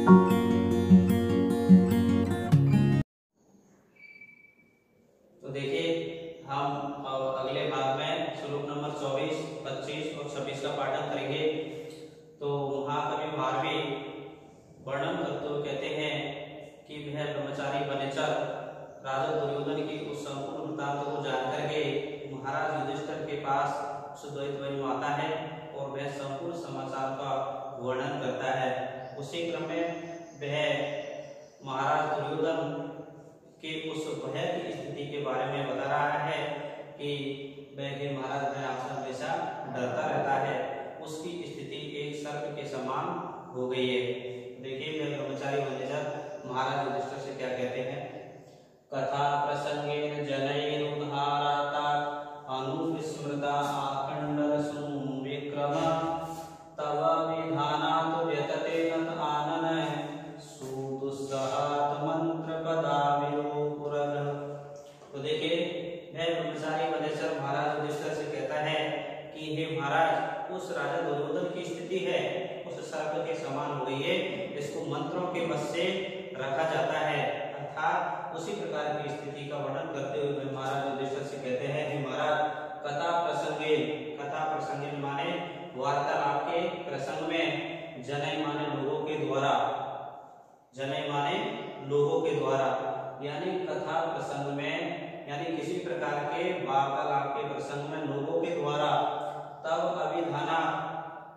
तो देखिए हम अगले भाग में श्लोक नंबर 24, 25 और 26 का पाठन करेंगे। तो महाकवि भारवी वर्णन करते हुए कहते हैं कि वह ब्रह्मचारी वनेचर राजा दुर्योधन की उस संपूर्ण वृत्तांत को जान करके महाराज युधिष्ठिर के पास सुद्वैत वन में आता है और वह संपूर्ण समाचार का वर्णन करता है। उसी क्रम में वह महाराज दुर्योधन कि उस भय की स्थिति के बारे में बता रहा है कि वह महाराज वह आपसे हमेशा डरता रहता है, उसकी स्थिति एक सर्प के समान हो गई है। देखिए वह ब्रह्मचारी वनेचर महाराज युधिष्ठिर से क्या कहते हैं। कथा प्रसंगेन जनैरुद्धाराता अनुविस्मृता आखंडर सुविक्रम तव विधानात् व्यतते नत आनन सुदुस्सहात मंत्र पदाविरोपुरग। तो देखिए वह ब्रह्मचारी वनेचर महाराज युधिष्ठिर से कहता है कि हे महाराज, उस राजा दुर्योधन की स्थिति है उस सर्प के समान हो गई है, इसको मंत्रों के बस से रखा जाता है। अर्थात उसी प्रकार की स्थिति का वर्णन करते हुए महाराज युधिष्ठिर से कहते हैं कि महाराज कथा प्रसंगे माने वार्तालाप के प्रसंग में, जनय माने लोगों के द्वारा, जनय माने लोगों के द्वारा, यानी कथा प्रसंग में यानी किसी प्रकार के वार्तालाप के प्रसंग में लोगों के द्वारा, तब अभिधाना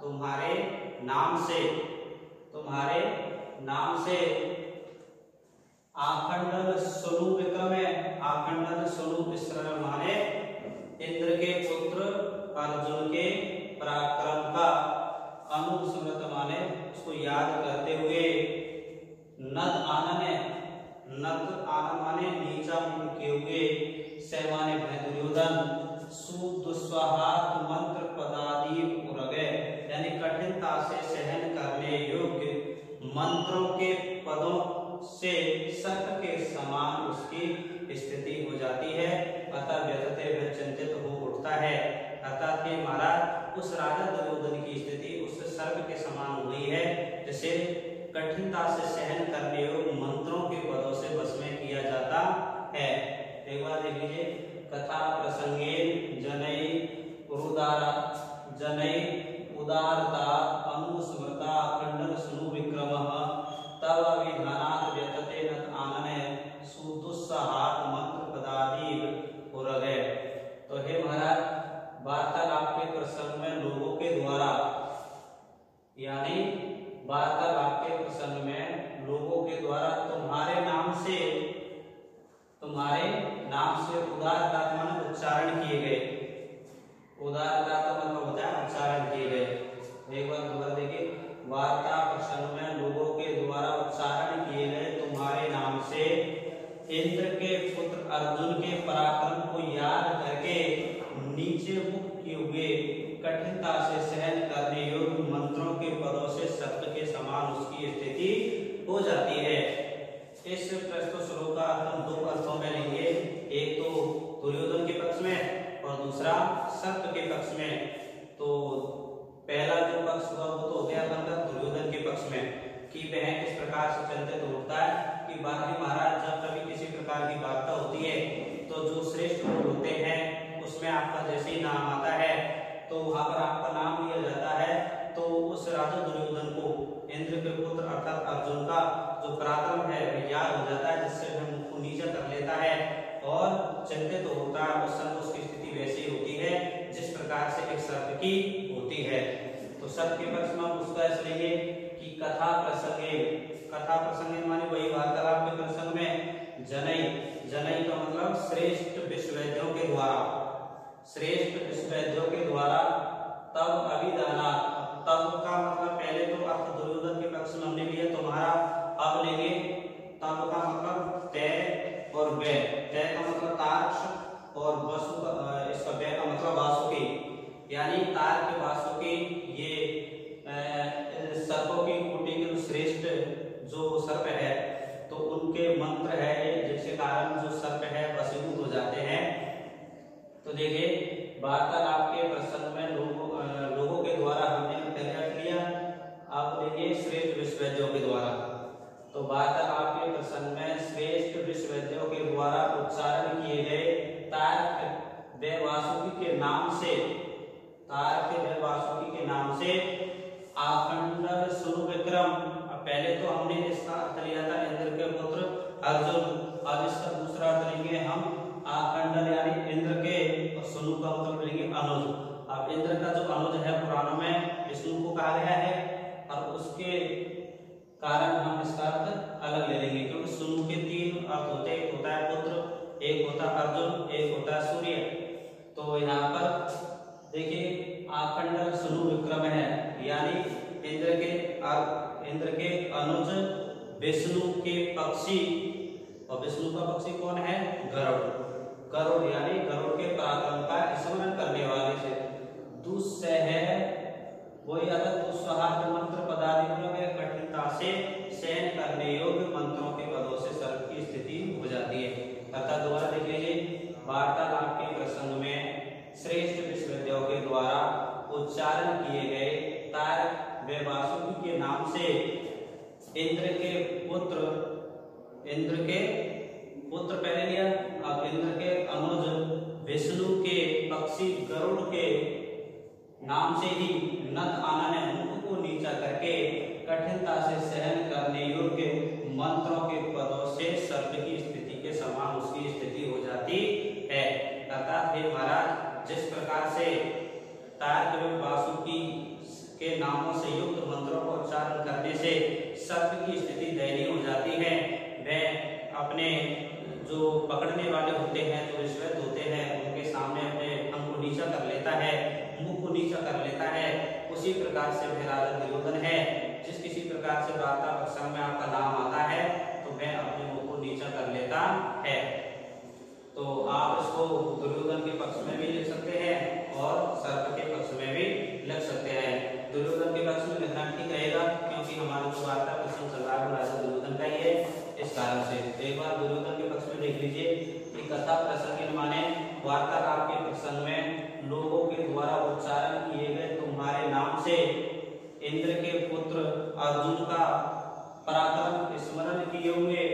तुम्हारे नाम से आखंडन सुनु विक्रम है। आखंडन सुनु विक्रम माने इंद्र के पुत्र अर्जुन के पराक्रम का, अनुस्मृत माने उसको याद करते हुए, नद आनन माने नीचा मुख किए हुए, स माने भय दुर्योधन, सुदुस्वाहात मंत्र पदादि उरगे यानी कठिनता से सहन करने योग्य मंत्रों के पदों से सर्प के समान उसकी स्थिति हो जाती है। अतः व्यथते वह चिंतित हो उठता है। अर्थात कि महाराज उस राजा दुर्योधन की स्थिति उस सर्प के समान हो गई है, जिसे कठिनता से सहन करने योग्य मंत्रों के पदों से बस में किया जाता है। एक बार देख लीजिए, कथा प्रसंगे जनई उदारता अनुस्मृता खंडन सुनु विक्रम तव विधानात् व्यतते नत आनन सुदुस्सहात मंत्र पदादि उरगे। तो हे महाराज, वार्तालाप के प्रसंग में लोगों के द्वारा, यानी वार्तालाप के प्रसंग में लोगों के द्वारा तुम्हारे नाम से उदारता मन उच्चारण किए गए। उदारता का मतलब होता है उच्चारण किए गए। एक बार दोबारा देखिए, वार्ता प्रसंग में लोगों के द्वारा उच्चारण किए गए तुम्हारे नाम से इंद्र के पुत्र अर्जुन के पराक्रम को याद करके नीचे मुख किए हुए, कठिनता से सहन करने योग्य मंत्रों के पदों से सत्य के समान उसकी स्थिति हो जाती है। इस प्रस्तुत श्लोक का हम दो अर्थों में लेंगे, एक तो दुर्योधन के पक्ष में और दूसरा सत्य के पक्ष में। तो पहला जो पक्ष हुआ वो तो हो गया बनता दुर्योधन के पक्ष में कि वह किस प्रकार से चिंतित होता है कि बाकी महाराज जब कभी किसी प्रकार की वार्ता होती है तो जो श्रेष्ठ लोग होते हैं उसमें आपका जैसे ही नाम आता है तो वहां पर आपका नाम लिया जाता है, तो उस राजा दुर्योधन को इंद्र के पुत्र अर्थात अर्जुन का जो पराक्रम है वह याद हो जाता है, जिससे वह मुख को नीचा कर लेता है और चिंतित होता है। उस समय उसकी स्थिति वैसी होती है जिस प्रकार से एक सर्प की होती है। तो सर्प के पक्ष में हम उसका इसलिए कि कथा प्रसंगे माने वही वार्तालाप के प्रसंग में जनई का मतलब श्रेष्ठ विश्ववेद्यों के द्वारा, तब अभिधाना, तब का मतलब पहले तो अर्थ दुर्योधन के पक्ष में हमने लिया तुम्हारा, अब लेंगे तब का मतलब तय और वे, तय का मतलब तार्क्ष और वसु का इसका वे का मतलब वासुकी, यानी तार के वासुकी ये सर्पों की कोटि के श्रेष्ठ जो सर्प है तो उनके मंत्र है जिसके कारण जो सर्प है वशीभूत हो जाते हैं। तो देखिए वार्तालाप के प्रसंग में लोगों के द्वारा हमने पहले लिया, अब लेंगे श्रेष्ठ विश्ववेद्यों के द्वारा। तो बात है आपके प्रश्न में श्रेष्ठ विश्वविद्यालयों के द्वारा उच्चारण किए गए तार्क व वासुकी के नाम से, तार्क व वासुकी के नाम से आखंडर सुनु विक्रम। अब पहले तो हमने इसका अर्थ लिया था इंद्र के पुत्र अर्जुन, अब इसका दूसरा अर्थ लेंगे हम आखंडर यानी इंद्र के, और सुनु का मतलब लेंगे अनुज। अब इंद्र का जो अनुज है पुराणों में विष्णु को कहा गया है, और उसके कारण हम इसका अर्थ अलग ले लेंगे, क्योंकि सुनु के तीन अर्थ होते हैं, एक होता है पुत्र, एक होता है अर्जुन, एक होता है सूर्य। तो यहाँ पर देखिए आखंडर सुनु विक्रम है, यानी इंद्र के अनुज विष्णु के पक्षी, और विष्णु का पक्षी कौन है? गरुड़। गरुड़ यानी गरुड़ के पराक्रम का स्मरण करने वाले से दुस्सह वही अगर दुस्सहार मंत्र पदाधिकों के कठिनता से सहन करने योग्य मंत्रों के पदों से सर्प की स्थिति हो जाती है। अर्थात दोबारा देख लीजिए, वार्तालाप के प्रसंग में श्रेष्ठ विश्वविद्यालयों के द्वारा उच्चारण किए गए तार्क व वासुकी के नाम से इंद्र के पुत्र पहले लिया, अब इंद्र के अनुज विष्णु के पक्षी गरुड़ के नाम से ही नंद आनन ने मुख को नीचा करके कठिनता से सहन करने योग्य मंत्रों के पदों से सर्प की स्थिति के समान उसकी स्थिति हो जाती है। अर्थात हे महाराज, जिस प्रकार से तार्क व वासुकी के नामों से युक्त मंत्रों को उच्चारण करने से सर्प की स्थिति दयनीय हो जाती है, वह अपने जो पकड़ने वाले होते हैं, जो रिश्वत होते हैं, उनके सामने अपने अंग को नीचा कर लेता है, मुख को नीचा कर लेता है। उसी प्रकार से वह राजा दुर्योधन है, जिस किसी प्रकार से वार्ता प्रसंग में आपका नाम आता है तो वह अपने मुख को नीचा कर लेता है। तो आप इसको दुर्योधन के पक्ष में भी लिख सकते हैं और सर्प के पक्ष में भी लिख सकते हैं। दुर्योधन के पक्ष में लिखना ठीक रहेगा, क्योंकि हमारा जो वार्ता प्रसंग चल रहा है राजा दुर्योधन का ही है, इस कारण से एक बार दुर्योधन के पक्ष में देख लीजिए कि कथा प्रसंग माने वार्तालाप के प्रसंग में लोगों के द्वारा उच्चारण किए गए तुम्हारे नाम से इंद्र के पुत्र अर्जुन का पराक्रम स्मरण किए हुए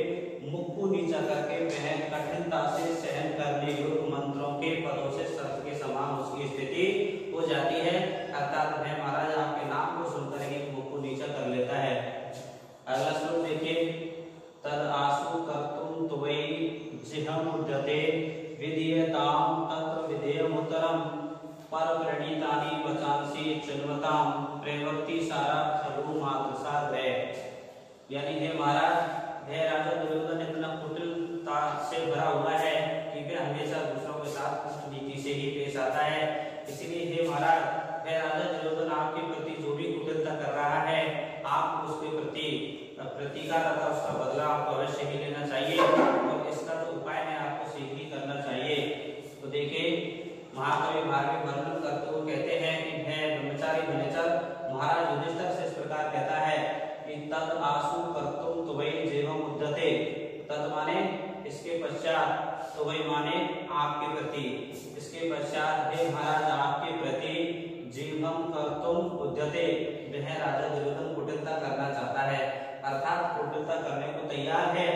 मुख को नीचा करके वह कठिनता से सहन करने योग्य मंत्रों के पदों से सर्प के समान उसकी स्थिति हो जाती है। अर्थात वह महाराज आपके नाम को सुनकर ही मुख को नीचा कर लेता है। अगला श्लोक देखिए, तद आसु कर्तुम त्वयि जिह्म उद्यते विधीयताम तत्र विधेयमुत्तरम पर प्रणीतानि वचांसि चिन्वताम प्रवृत्ति सारा खलु मातृसा द्वय। यानी हे महाराज, वह राजा दुर्योधन इतना कुटिलता से भरा हुआ है कि वह हमेशा दूसरों के साथ उस नीति से ही पेश आता है। इसलिए हे महाराज, वह राजा दुर्योधन आपके प्रति जो भी कुटिलता कर रहा है, आप उसके प्रति प्रतिकार अथवा उसका बदला आपको अवश्य ही लेना चाहिए, और इसका जो उपाय है आपको शीघ्र ही करना चाहिए। तो देखिए, महाकवि भारवी वर्णन करते हुए कहते हैं कि वह ब्रह्मचारी वनेचर महाराज युधिष्ठिर से इस प्रकार कहता है कि तद आसु कर्तुम त्वयि जिह्म उद्यते। तद माने इसके पश्चात, त्वयि माने आपके प्रति, इसके पश्चात हे महाराज आपके प्रति जिह्म कर्तुम उद्यते, वह राजा दुर्योधन कुटिलता करना चाहता है, अर्थात कुटिलता करने को तैयार है।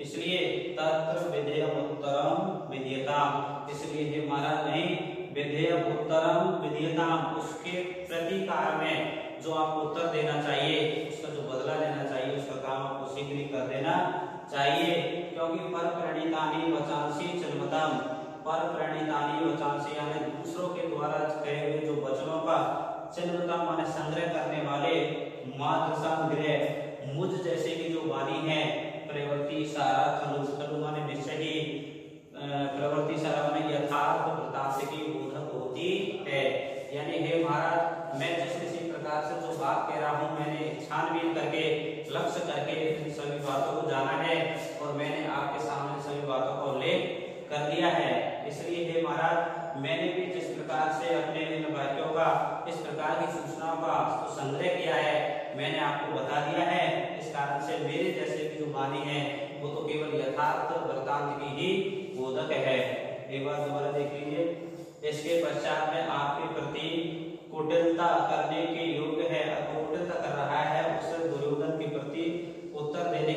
इसलिए तत्र विधेयमुत्तरम विधीयताम, इसलिए हे महाराज नहीं विधेयमुत्तरम विधीयताम, उसके प्रतिकार में जो आपको उत्तर देना चाहिए, उसका जो बदला लेना चाहिए, उसका काम आपको शीघ्र ही कर देना चाहिए। क्योंकि पर प्रणीतानि वचांसि चिन्वताम, पर प्रणीतानि वचांसि यानी दूसरों के द्वारा कहे हुए जो वचनों का चिन्वताम माने संग्रह करने वाले, मातृसा गृह मुझ जैसे की जो वाणी है, प्रवृत्ति सारा खलु माने निश्चय ही, प्रवृत्ति सारा माने यथार्थ वृत्तांत की बोधक होती है। यानी हे महाराज, मैं जिस किसी प्रकार से जो बात कह रहा हूँ, मैंने छानबीन करके लक्ष्य करके इन सभी बातों को जाना है और मैंने आपके सामने सभी बातों का उल्लेख कर दिया है। इसलिए हे महाराज, मैंने भी जिस प्रकार से अपने इन वाक्यों का, इस प्रकार की सूचनाओं का संग्रह किया है, मैंने आपको बता दिया है। इस कारण से मेरे जैसे की जो वाणी है वो तो केवल यथार्थ वृत्तांत की ही बोधक है। एक बार दोबारा देख लीजिए, इसके पश्चात में आपके प्रति कुटिलता करने के योग्य है, कुटिलता कर रहा है, उसे दुर्योधन के प्रति उत्तर देने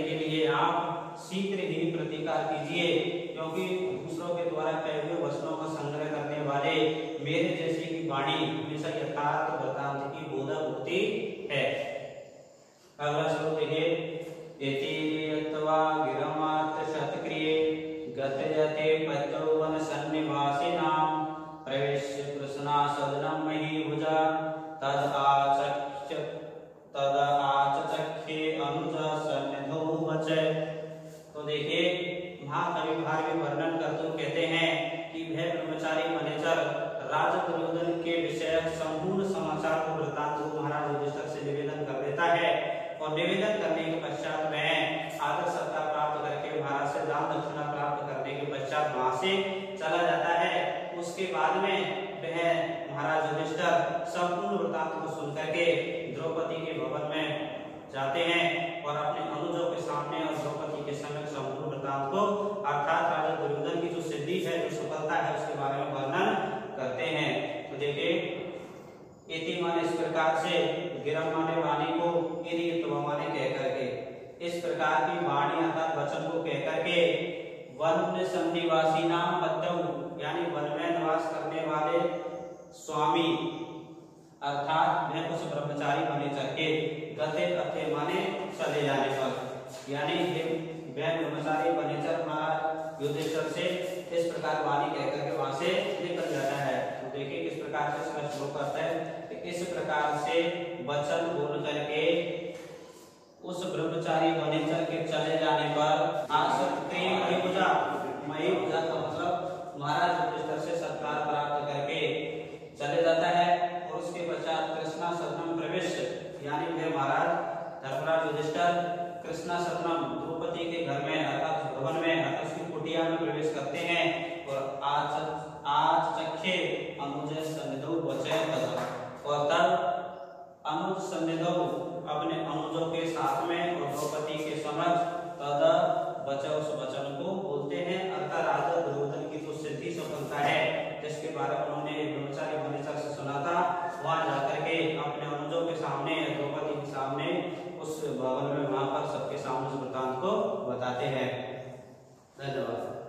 अगला श्लोक देखिए, इति यत्वा गिरमात् शतक्रिये गतयते पत्यौ वन सन्निवासिनां प्रवेश्य कृष्णासदनं महीभुजा तद आचचखे अनुजा सन्निधौ वचै। तो देखिए महाकवि भारवी वर्णन करते हुए कहते हैं कि वह ब्रह्मचारी वनेचर राजा दुर्योधन के विषय संपूर्ण समाचार को वृत्तांत को महाराज युधिष्ठिर से निवेदन कर देता है और निवेदन करने के पश्चात वह आदर सत्कार प्राप्त करके महाराज से दान दक्षिणा प्राप्त करने के पश्चात वहां से चला जाता है। उसके बाद में वह महाराज युधिष्ठिर संपूर्ण वृत्तांत को सुनकर के द्रौपदी के भवन में जाते हैं और अपने अनुजों के सामने और द्रौपदी के समक्ष संपूर्ण वृत्तांत को अर्थात राजा दुर्योधन की जो सिद्धि है, जो सफलता है, उसके बारे में वर्णन करते हैं। तो देखिए इति माने इस प्रकार से, गिरम माने वाणी को, इति माने कह करके, इस प्रकार की वाणी अर्थात वचन को कह करके वन संनिवासी नाम पत्यौ यानी वन में निवास करने वाले स्वामी अर्थात वह उस ब्रह्मचारी वनेचर के गते अथे माने चले जाने पर, यानी वह ब्रह्मचारी वनेचर महाराज युधिष्ठिर से इस प्रकार वाणी कहकर के वहां से निकल जाता है। तो देखिए किस प्रकार से इसका श्लोक करता है कि इस प्रकार से वचन बोल करके उस ब्रह्मचारी वनेचर के चले जाने पर आसक्ति महीभुजा, महीभुजा का मतलब महाराज युधिष्ठिर से सत्कार प्राप्त करके चले जाता है और उसके पश्चात कृष्णा सदनम प्रवेश यानी वह महाराज धर्मराज युधिष्ठिर कृष्णा सदनम द्रौपदी के घर में अर्थात भवन में अर्थात उसकी कुटिया में प्रवेश करते हैं और आज चखे अनुज सन्निधौ वचय तद, और तब अनुज सन्निधौ अपने अनुजों के साथ में और द्रौपदी के समक्ष तद वचय उस वचन को बोलते हैं अर्थात राजा दुर्योधन की जो सिद्धि सफलता है जिसके बारे में उन्होंने ब्रह्मचारी वनेचर से सुना था, वहां जाकर के अपने अनुजों के सामने द्रौपदी के सामने उस भवन में वहां पर सबके सामने उस वृत्तांत को बताते हैं। धन्यवाद।